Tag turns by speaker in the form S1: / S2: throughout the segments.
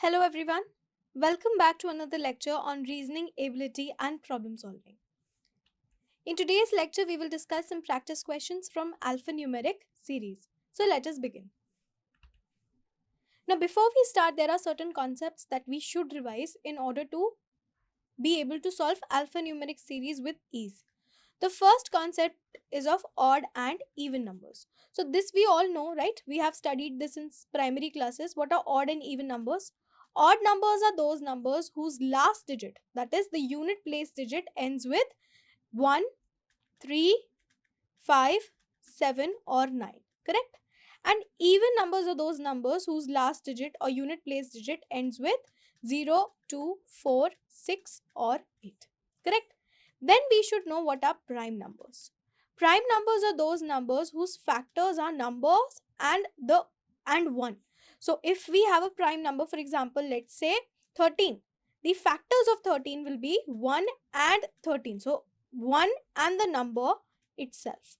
S1: Hello everyone. Welcome back to another lecture on reasoning ability and problem solving. In today's lecture, we will discuss some practice questions from alphanumeric series. So let us begin. Now, before we start, there are certain concepts that we should revise in order to be able to solve alphanumeric series with ease. The first concept is of odd and even numbers. So this we all know, right? We have studied this in primary classes. What are odd and even numbers? Odd numbers are those numbers whose last digit, that is the unit place digit, ends with 1, 3, 5, 7 or 9. Correct? And even numbers are those numbers whose last digit or unit place digit ends with 0, 2, 4, 6 or 8. Correct? Then we should know what are prime numbers. Prime numbers are those numbers whose factors are numbers and 1. So if we have a prime number, for example, let's say 13, the factors of 13 will be 1 and 13. So 1 and the number itself.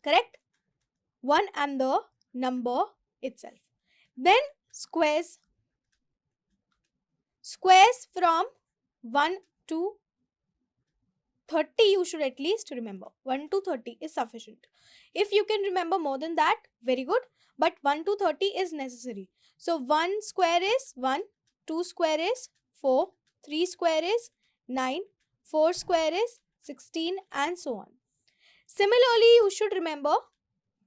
S1: Correct? 1 and the number itself. Then squares from 1 to 30 you should at least remember. 1 to 30 is sufficient. If you can remember more than that, very good. But 1 to 30 is necessary. So 1 square is 1, 2 square is 4, 3 square is 9, 4 square is 16 and so on. Similarly, you should remember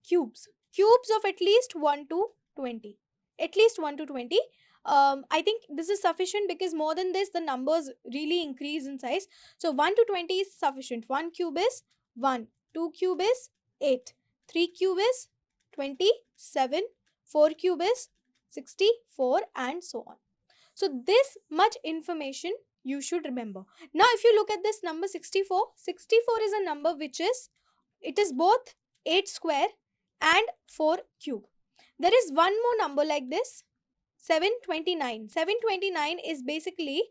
S1: cubes. Cubes of at least 1 to 20. At least 1 to 20. I think this is sufficient because more than this, the numbers really increase in size. So 1 to 20 is sufficient. 1 cube is 1. 2 cube is 8. 3 cube is 27. 4 cube is 64 and so on. So this much information you should remember. Now if you look at this number 64, 64 is a number which is, it is both 8 square and 4 cube. There is one more number like this, 729. 729 is basically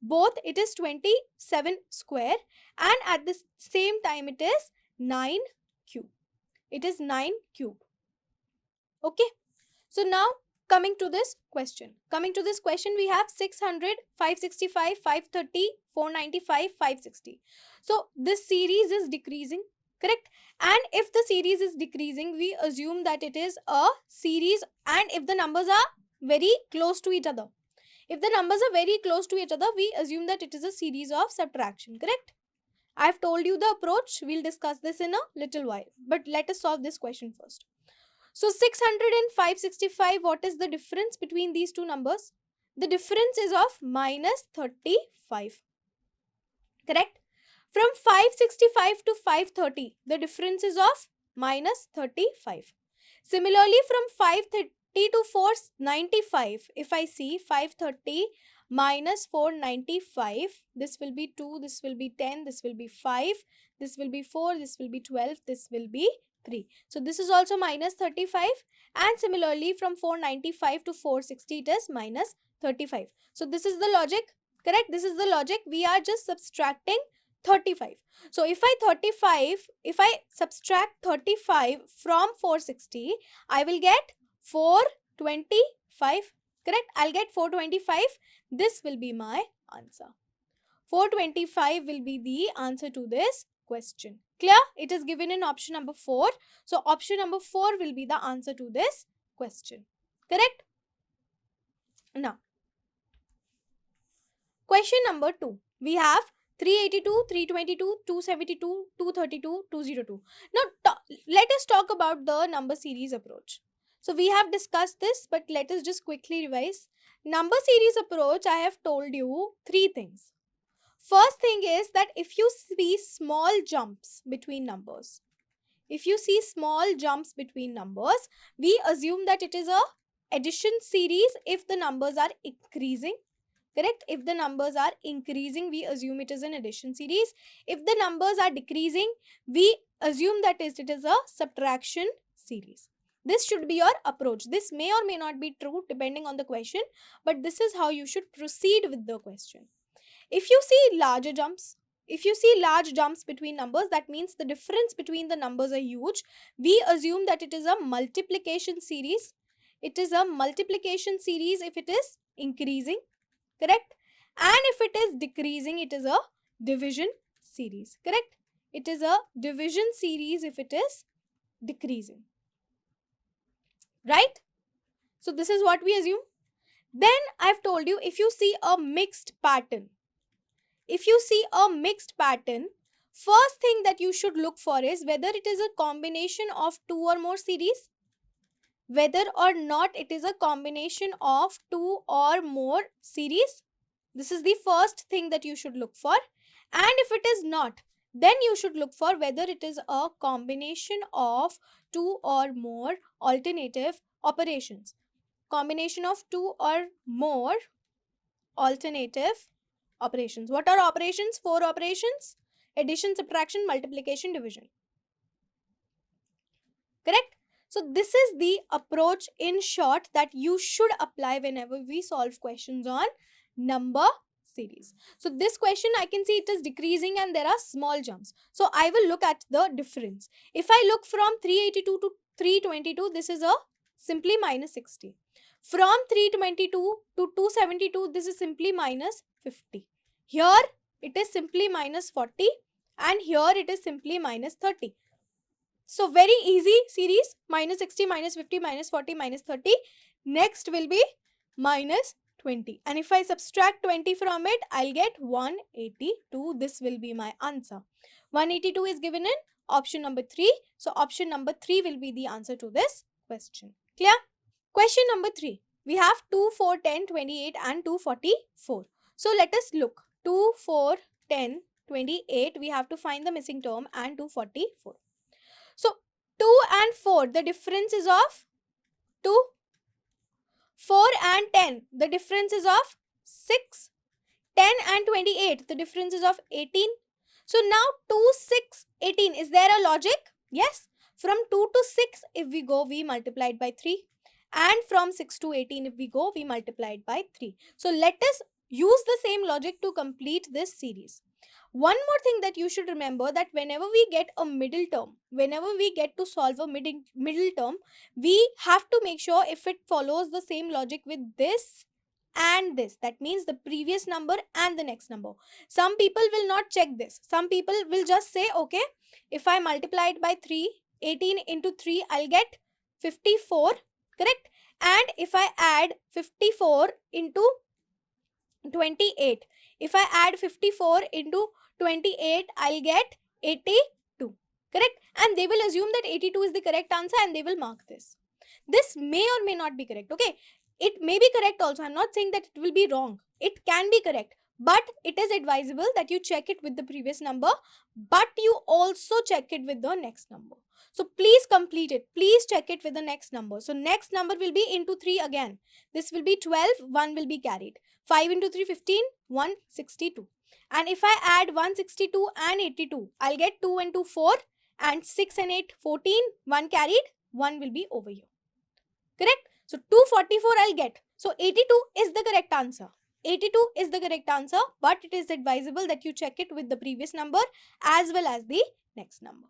S1: both, it is 27 square and at the same time it is 9 cube. It is 9 cube. Okay. So now coming to this question. We have 600, 565, 530, 495, 560. So this series is decreasing. Correct? And if the series is decreasing, we assume that it is a series, and if the numbers are very close to each other. If the numbers are very close to each other, we assume that it is a series of subtraction. Correct? I have told you the approach. We'll discuss this in a little while. But let us solve this question first. So 600 and 565, what is the difference between these two numbers? The difference is of minus 35. Correct? From 565 to 530, the difference is of minus 35. Similarly, from 530 to 495, if I see 530 minus 495, this will be 2, this will be 10, this will be 5, this will be 4, this will be 12, this will be 3. So this is also minus 35, and similarly from 495 to 460 it is minus 35. So this is the logic. Correct? This is the logic. We are just subtracting 35. So if I subtract 35 from 460, I will get 425. Correct? I'll get 425. This will be my answer. 425 will be the answer to this question. Clear? It is given in option number 4. So option number 4 will be the answer to this question. Correct? Now, question number 2. We have 382, 322, 272, 232, 202. Now, let us talk about the number series approach. So, we have discussed this, but let us just quickly revise. Number series approach, I have told you 3 things. First thing is that if you see small jumps between numbers, we assume that it is a addition series if the numbers are increasing. Correct? If the numbers are increasing, we assume it is an addition series. If the numbers are decreasing, we assume that it is a subtraction series. This should be your approach. This may or may not be true depending on the question, but this is how you should proceed with the question. If you see large jumps between numbers, that means the difference between the numbers are huge. We assume that it is a multiplication series. it is a multiplication series if it is increasing, correct? And if it is decreasing, it is a division series, correct? It is a division series if it is decreasing, right? So this is what we assume. Then I've told you, if you see a mixed pattern, first thing that you should look for is whether it is a combination of two or more series, whether or not it is a combination of two or more series. This is the first thing that you should look for. And if it is not, then you should look for whether it is a combination of two or more alternative operations. Combination of two or more alternative operations. What are operations? 4 operations: addition, subtraction, multiplication, division. Correct? So this is the approach in short that you should apply whenever we solve questions on number series. So this question, I can see it is decreasing and there are small jumps. So I will look at the difference. If I look from 382 to 322, this is a simply minus 60. From 322 to 272, this is simply minus 50. Here it is simply minus 40 and here it is simply minus 30. So very easy series, minus 60, minus 50, minus 40, minus 30. Next will be minus 20. And if I subtract 20 from it, I'll get 182. This will be my answer. 182 is given in option number 3. So option number 3 will be the answer to this question. Clear? Question number 3. We have 2, 4, 10, 28 and 244. So let us look. 2, 4, 10, 28. We have to find the missing term and 244. So 2 and 4, the difference is of 2. 4 and 10, the difference is of 6. 10 and 28, the difference is of 18. So now 2, 6, 18. Is there a logic? Yes. From 2 to 6, if we go, we multiplied by 3. And from 6 to 18, if we go, we multiplied by 3. So let us use the same logic to complete this series. One more thing that you should remember, that whenever we get a middle term, whenever we get to solve a middle term, we have to make sure if it follows the same logic with this and this. That means the previous number and the next number. Some people will not check this. Some people will just say, okay, if I multiply it by 3, 18 into 3, I'll get 54, correct? And if I add 54 into 28, if I add 54 into 28, I'll get 82, correct? And they will assume that 82 is the correct answer and they will mark this. This may or may not be correct, okay? It may be correct also. I'm not saying that it will be wrong. It can be correct. But it is advisable that you check it with the previous number, but you also check it with the next number. So please complete it. Please check it with the next number. So next number will be into 3 again. This will be 12, 1 will be carried. 5 into 3, 15, 162. And if I add 162 and 82, I'll get 2 and 2, 4, and 6 and 8, 14, 1 carried, 1 will be over here. Correct? So 244 I'll get. So 82 is the correct answer. 82 is the correct answer, but it is advisable that you check it with the previous number as well as the next number.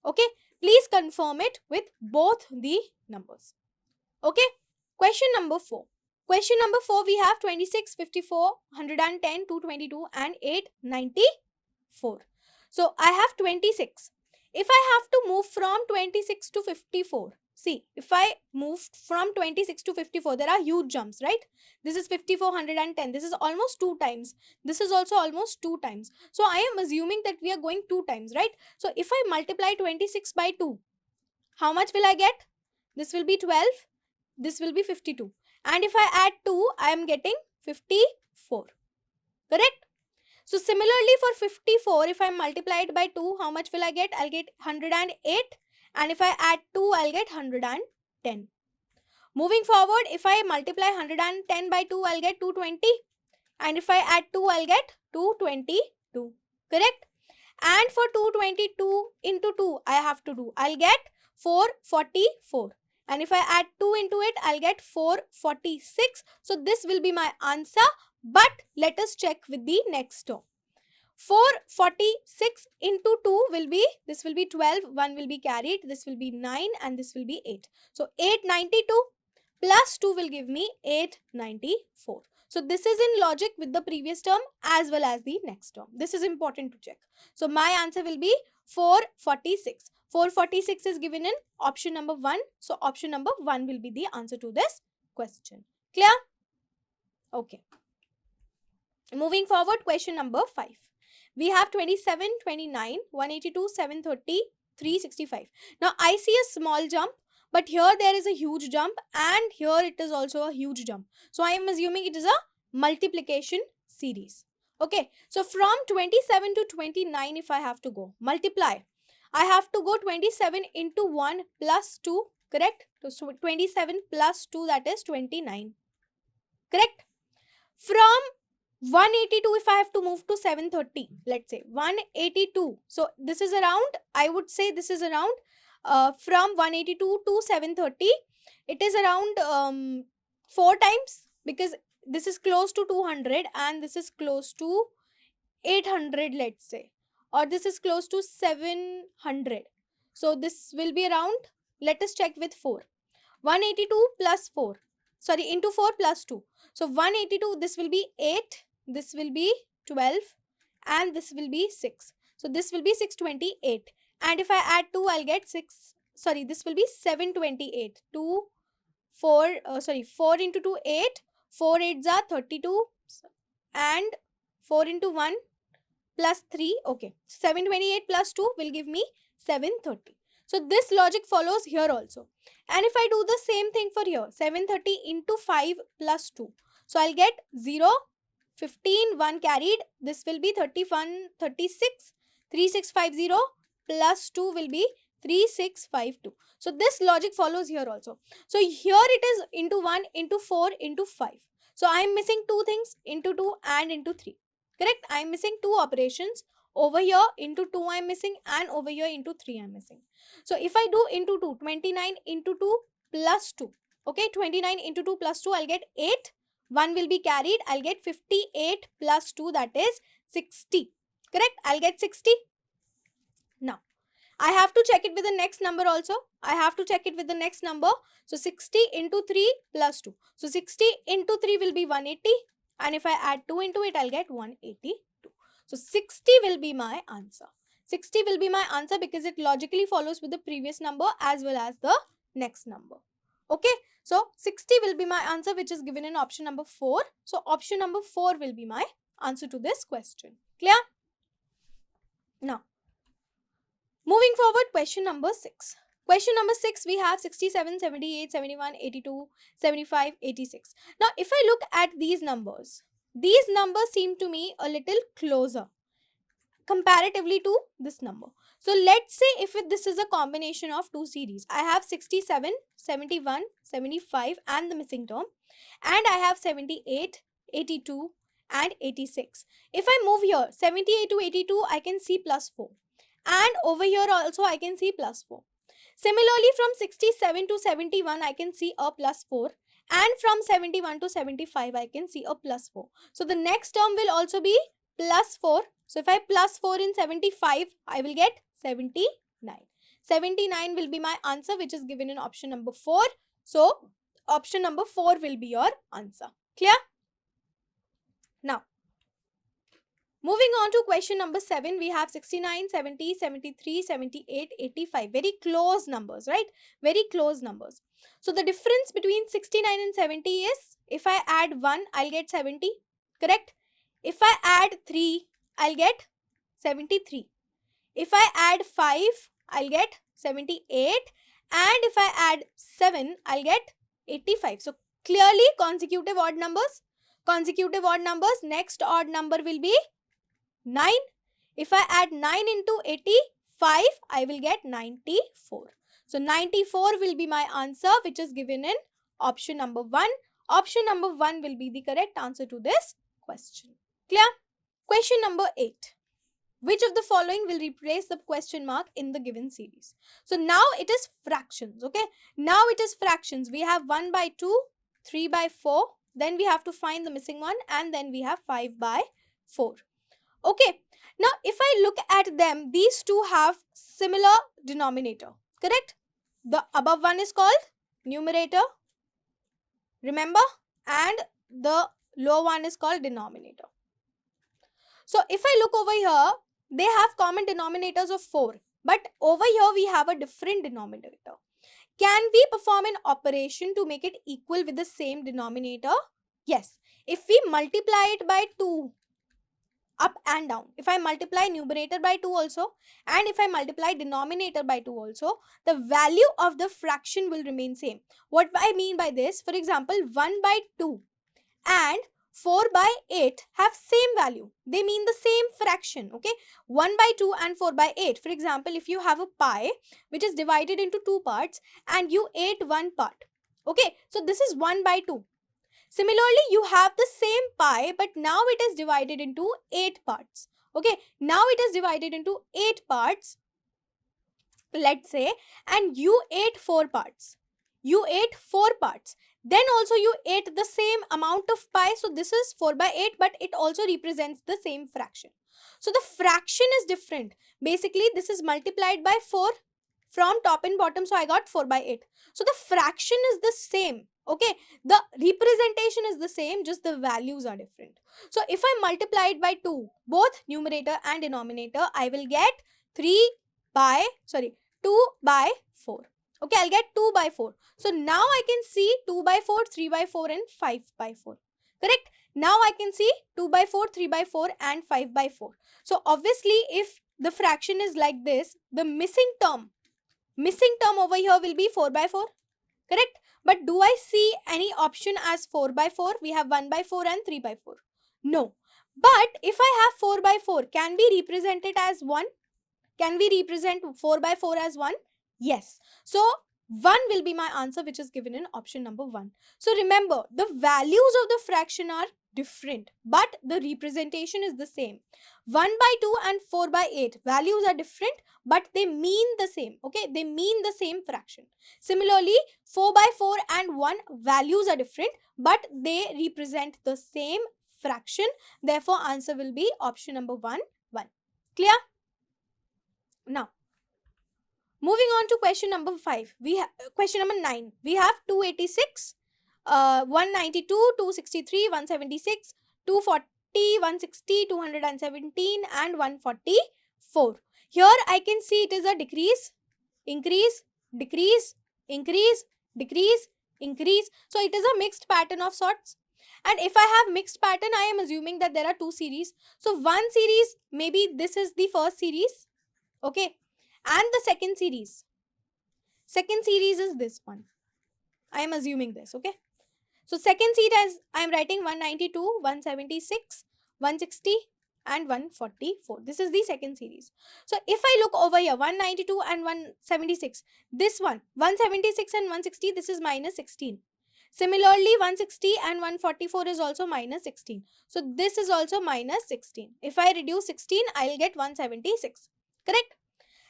S1: Okay? Please confirm it with both the numbers. Okay? Question number 4. Question number 4, we have 26, 54, 110, 222 and 894. So I have 26. If I have to move from 26 to 54, see, if I move from 26 to 54, there are huge jumps, right? This is 54, 110. This is almost 2 times. This is also almost 2 times. So I am assuming that we are going 2 times, right? So if I multiply 26 by 2, how much will I get? This will be 12. This will be 52. And if I add 2, I am getting 54. Correct? So similarly for 54, if I multiply it by 2, how much will I get? I'll get 108. And if I add 2, I'll get 110. Moving forward, if I multiply 110 by 2, I'll get 220. And if I add 2, I'll get 222. Correct? And for 222 into 2, I have to do, I'll get 444. And if I add 2 into it, I'll get 446. So this will be my answer. But let us check with the next term. 446 into 2 will be, this will be 12, 1 will be carried, this will be 9 and this will be 8. So 892 plus 2 will give me 894. So this is in logic with the previous term as well as the next term. This is important to check. So my answer will be 446. 446 is given in option number 1. So option number 1 will be the answer to this question. Clear? Okay. Moving forward, question number 5. We have 27, 29, 182, 730, 365. Now I see a small jump, but here there is a huge jump and here it is also a huge jump. So I am assuming it is a multiplication series. Okay, so from 27 to 29, if I have to go multiply, I have to go 27 into 1 plus 2, correct? So 27 plus 2, that is 29, correct? From 182, if I have to move to 730, let's say 182. So this is around, I would say this is around from 182 to 730. It is around 4 times, because this is close to 200 and this is close to 800, let's say, or this is close to 700. So this will be around, let us check with 4. 182 plus 4, sorry, into 4 plus 2. So 182, this will be 8, this will be 12, and this will be 6. So this will be 628. And if I add 2, I'll get 6, sorry, this will be 728. 2, 4, 4 into 2, 8. 4 8s are 32. And 4 into 1 plus 3, okay. 728 plus 2 will give me 730. So this logic follows here also. And if I do the same thing for here, 730 into 5 plus 2. So I'll get 0, 15, 1 carried. This will be 31, 36, 3650 plus 2 will be 3652. So this logic follows here also. So here it is into 1, into 4, into 5. So I am missing 2 things, into 2 and into 3. Correct? I am missing 2 operations. Over here into 2 I am missing and over here into 3 I am missing. So if I do into 2, 29 into 2 plus 2. Okay, 29 into 2 plus 2, I'll get 8. 1 will be carried. I'll get 58 plus 2, that is 60. Correct? I'll get 60. Now, I have to check it with the next number also. I have to check it with the next number. So 60 into 3 plus 2. So 60 into 3 will be 180. And if I add 2 into it, I'll get 182. So 60 will be my answer. 60 will be my answer because it logically follows with the previous number as well as the next number. Okay. So 60 will be my answer, which is given in option number 4. So option number 4 will be my answer to this question. Clear? Now, moving forward, question number 6. Question number 6, we have 67, 78, 71, 82, 75, 86. Now, if I look at these numbers seem to me a little closer comparatively to this number. So let's say if this is a combination of 2 series, I have 67, 71, 75 and the missing term, and I have 78, 82 and 86. If I move here 78 to 82, I can see plus 4, and over here also I can see plus 4. Similarly, from 67 to 71 I can see a plus 4, and from 71 to 75 I can see a plus 4. So the next term will also be plus 4. So if I plus 4 in 75, I will get 79. 79 will be my answer, which is given in option number 4. So option number 4 will be your answer. Clear? Now, moving on to question number 7, we have 69, 70, 73, 78, 85. Very close numbers, right? Very close numbers. So the difference between 69 and 70 is, if I add 1, I'll get 70. Correct? If I add 3, I'll get 73. If I add 5, I'll get 78. And if I add 7, I'll get 85. So clearly consecutive odd numbers. Consecutive odd numbers. Next odd number will be 9. If I add 9 into 85, I will get 94. So 94 will be my answer, which is given in option number 1. Option number 1 will be the correct answer to this question. Clear? Question number 8. Which of the following will replace the question mark in the given series? So now it is fractions. Okay. Now it is fractions. We have 1 by 2, 3 by 4. Then we have to find the missing one. And then we have 5 by 4. Okay. Now if I look at them, these two have similar denominator. Correct? The above one is called numerator. Remember? And the low one is called denominator. So if I look over here, they have common denominators of 4. But over here we have a different denominator. Can we perform an operation to make it equal with the same denominator? Yes. If we multiply it by 2, up and down, if I multiply numerator by 2 also, and if I multiply denominator by 2 also, the value of the fraction will remain same. What I mean by this, for example, 1 by 2 and 4 by 8 have same value. They mean the same fraction, okay? 1 by 2 and 4 by 8. For example, if you have a pie which is divided into 2 parts and you ate one part, okay? So this is 1 by 2. Similarly, you have the same pie, but now it is divided into 8 parts, okay? Now it is divided into 8 parts, let's say, and you ate 4 parts. You ate 4 parts. Then also you ate the same amount of pie. So this is 4 by 8, but it also represents the same fraction. So the fraction is different. Basically, this is multiplied by 4 from top and bottom. So I got 4 by 8. So the fraction is the same. Okay. The representation is the same, just the values are different. So if I multiply it by 2, both numerator and denominator, I will get 2 by 4. Okay, I'll get 2 by 4. So now I can see 2 by 4, 3 by 4 and 5 by 4. Correct? Now I can see 2 by 4, 3 by 4 and 5 by 4. So obviously if the fraction is like this, the missing term over here will be 4 by 4. Correct? But do I see any option as 4 by 4? We have 1 by 4 and 3 by 4. No. But if I have 4 by 4, can we represent it as 1? Can we represent 4 by 4 as 1? Yes. So 1 will be my answer, which is given in option number 1. So remember, the values of the fraction are different, but the representation is the same. 1 by 2 and 4 by 8 values are different, but they mean the same. Okay, they mean the same fraction. Similarly, 4 by 4 and 1 values are different, but they represent the same fraction. Therefore, answer will be option number 1, 1. Clear? Now, moving on to question number 5. Question number 9. We have 286, 192, 263, 176, 240, 160, 217 and 144. Here I can see it is a decrease, increase, decrease, increase, decrease, increase. So it is a mixed pattern of sorts. And if I have mixed pattern, I am assuming that there are 2 series. So one series, maybe this is the first series. Okay, and the second series is this one. I am assuming this. Okay, so second series I am writing 192, 176, 160 and 144. This is the second series. So if I look over here, 192 and 176, this one, 176 and 160, this is minus 16. Similarly, 160 and 144 is also minus 16. So this is also minus 16. If I reduce 16, I will get 176. Correct?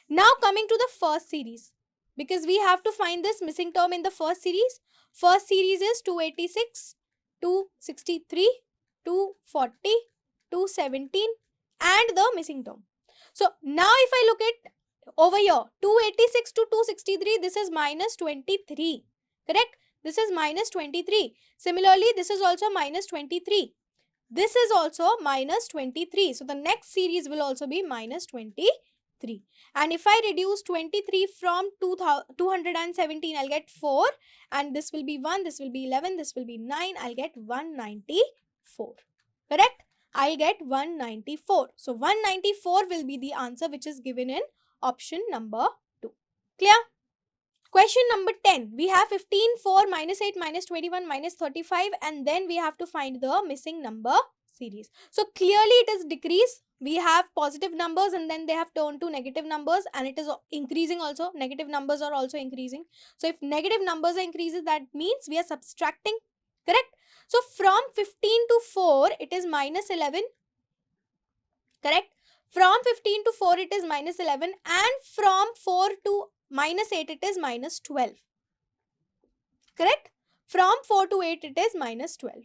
S1: Now coming to the first series, because we have to find this missing term in the first series. First series is 286, 263, 240, 217 and the missing term. So now if I look at over here, 286 to 263, this is minus 23. Correct? This is minus 23. Similarly, this is also minus 23. This is also minus 23. So the next series will also be minus 23. And if I reduce 23 from 217, I'll get 4. And this will be 1, this will be 11, this will be 9. I'll get 194. Correct? I'll get 194. So 194 will be the answer which is given in option number 2. Clear? Question number 10. We have 15, 4, minus 8, minus 21, minus 35 and then we have to find the missing number series. So clearly it is decrease. We have positive numbers and then they have turned to negative numbers and it is increasing also. Negative numbers are also increasing. So if negative numbers are increases, that means we are subtracting. Correct? So from 15 to 4, it is minus 11. Correct? From 15 to 4, it is minus 11 and from 4 to minus 8, it is minus 12. Correct? From 4 to 8, it is minus 12.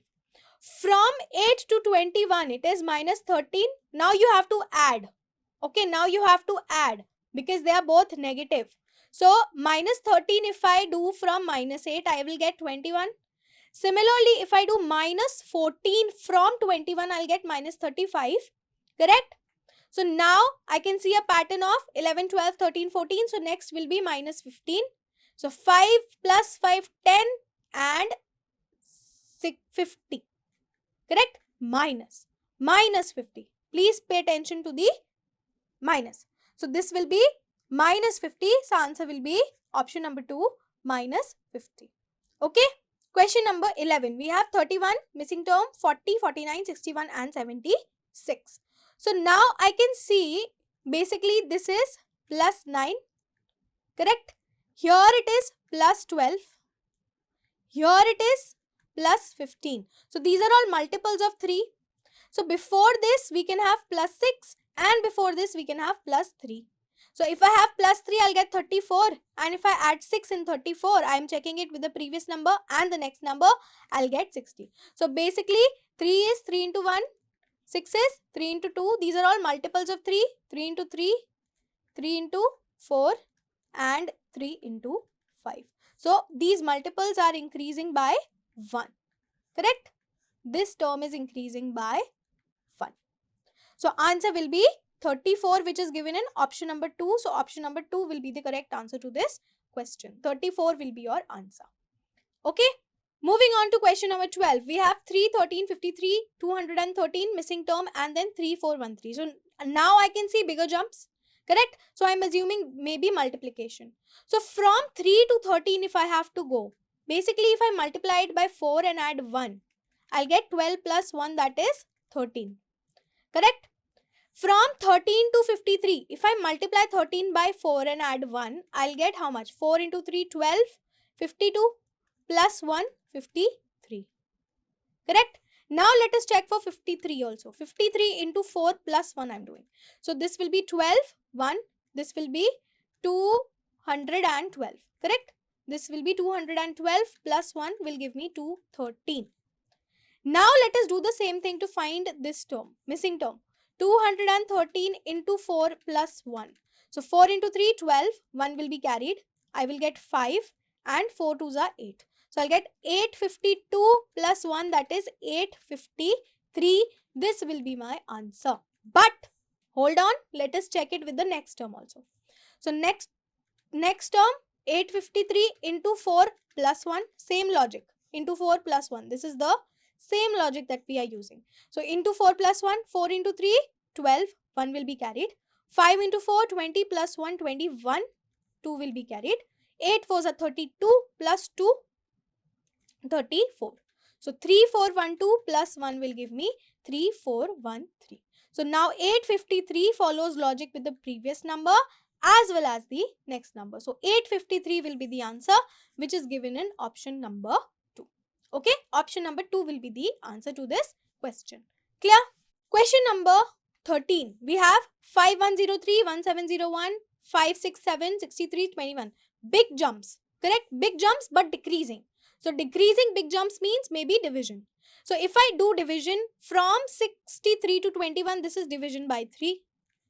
S1: From 8 to 21, it is minus 13. Now you have to add. Okay, now you have to add because they are both negative. So minus 13 if I do from minus 8, I will get 21. Similarly, if I do minus 14 from 21, I'll get minus 35. Correct? So now I can see a pattern of 11, 12, 13, 14. So next will be minus 15. So 5 plus 5, 10 and 50. Correct? Minus 50. Please pay attention to the minus. So this will be minus 50. So answer will be option number 2, minus 50. Okay. Question number 11. We have 31 missing term, 40, 49, 61 and 76. So now I can see basically this is plus 9. Correct? Here it is plus 12. Here it is plus 15. So these are all multiples of 3. So before this we can have plus 6 and before this we can have plus 3. So if I have plus 3, I'll get 34, and if I add 6 in 34, I am checking it with the previous number and the next number, I'll get 60. So basically 3 is 3 into 1, 6 is 3 into 2. These are all multiples of 3, 3 into 3, 3 into 4 and 3 into 5. So these multiples are increasing by 1. Correct? This term is increasing by 1. So answer will be 34, which is given in option number 2. So option number 2 will be the correct answer to this question. 34 will be your answer. Okay. Moving on to question number 12. We have 3, 13, 53, 213 missing term and then 3, 4, 1, 3. So now I can see bigger jumps. Correct? So I'm assuming maybe multiplication. So from 3 to 13 if I have to go. Basically if I multiply it by 4 and add 1, I'll get 12 plus 1, that is 13. Correct? From 13 to 53, if I multiply 13 by 4 and add 1, I'll get how much? 4 into 3, 12, 52 plus 1, 53. Correct? Now let us check for 53 also. 53 into 4 plus 1 I'm doing. So this will be 12, 1. This will be 212. Correct? This will be 212 plus 1 will give me 213. Now let us do the same thing to find this term, missing term. 213 into 4 plus 1. So 4 into 3, 12. 1 will be carried. I will get 5 and 4 2s are 8. So I'll get 852 plus 1, that is 853. This will be my answer. But hold on, let us check it with the next term also. So next term, 853 into 4 plus 1, same logic. Into 4 plus 1. This is the same logic that we are using. So into 4 plus 1, 4 into 3, 12, 1 will be carried. 5 into 4, 20 plus 1, 21, 2 will be carried. 8 4s are 32 plus 2, 34. So 3 4 1 2 plus 1 will give me 3 4 1 3. So now 853 follows logic with the previous number as well as the next number. So 853 will be the answer, which is given in option number 2. Okay, option number 2 will be the answer to this question. Clear? Question number 13. We have 5103, 1701, 567, 63, 21. Big jumps. Correct? Big jumps but decreasing. So decreasing big jumps means maybe division. So if I do division from 63 to 21, this is division by 3.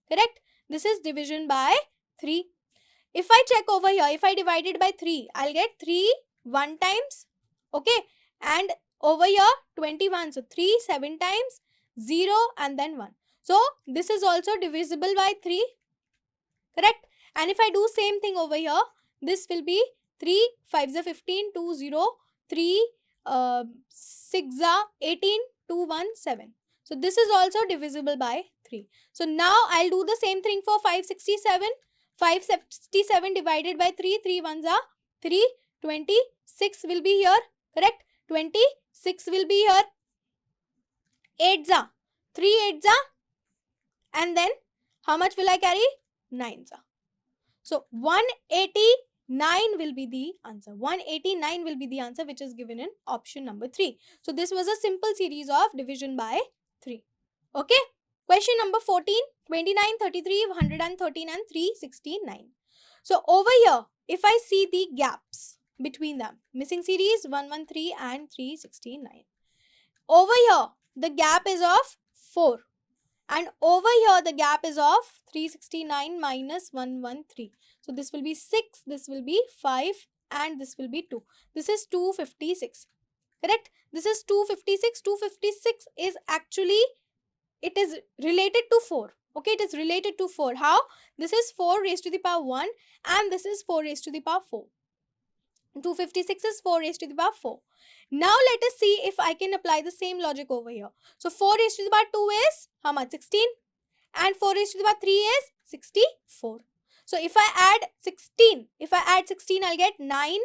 S1: Correct? This is division by 3. If I check over here, if I divide it by 3, I'll get 3 1 times. Okay? And over here 21. So 3 7 times, 0 and then 1. So this is also divisible by 3. Correct? And if I do same thing over here, this will be 3 5s are 15, 2 0, 3 6 are 18, 2 1 7. So this is also divisible by 3. So now I'll do the same thing for 567. 567 divided by 3, 3 1s are 3, 26 will be here. Correct? 26 will be here. 8s are 3 8s are, and then how much will I carry? 9s are. So 189 will be the answer. 189 will be the answer, which is given in option number 3. So this was a simple series of division by 3. Okay. Question number 14. 29, 33, 113 and 369. So over here, if I see the gaps between them, missing series 113 and 369. Over here, the gap is of 4. And over here, the gap is of 369 minus 113. So this will be 6, this will be 5 and this will be 2. This is 256. correct? This is 256. 256 is actually, it is related to 4. Okay, it is related to 4. How? This is 4 raised to the power 1 and this is 4 raised to the power 4. 256 is 4 raised to the power 4. Now let us see if I can apply the same logic over here. So 4 raised to the power 2 is how much? 16. And 4 raised to the power 3 is 64. So if I add 16, I'll get 9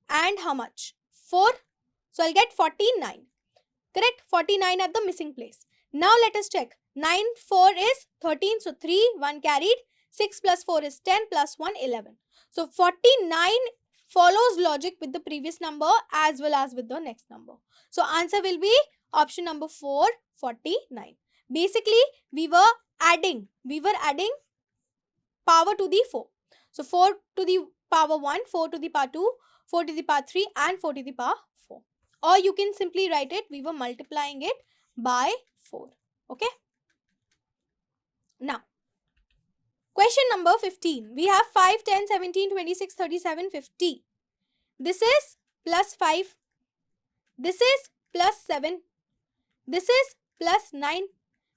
S1: and how much? 4. So I'll get 49. Correct? 49 at the missing place. Now let us check. 9, 4 is 13. So 3, 1 carried. 6 plus 4 is 10 plus 1, 11. So 49 follows logic with the previous number as well as with the next number. So answer will be option number 4, 49. Basically, we were adding power to the 4. So 4 to the power 1, 4 to the power 2, 4 to the power 3 and 4 to the power 4. Or you can simply write it, we were multiplying it by 4. Okay. Now, question number 15. We have 5, 10, 17, 26, 37, 50. This is plus 5. This is plus 7. This is plus 9.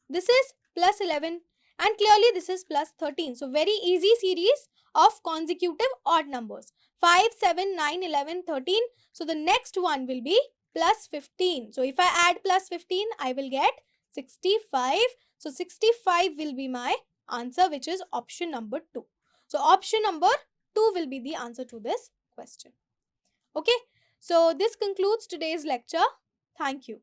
S1: This is plus 11. And clearly this is plus 13. So very easy series of consecutive odd numbers. 5, 7, 9, 11, 13. So the next one will be plus 15. So if I add plus 15, I will get 65. So 65 will be my answer, which is option number 2. So option number 2 will be the answer to this question. Okay. So this concludes today's lecture. Thank you.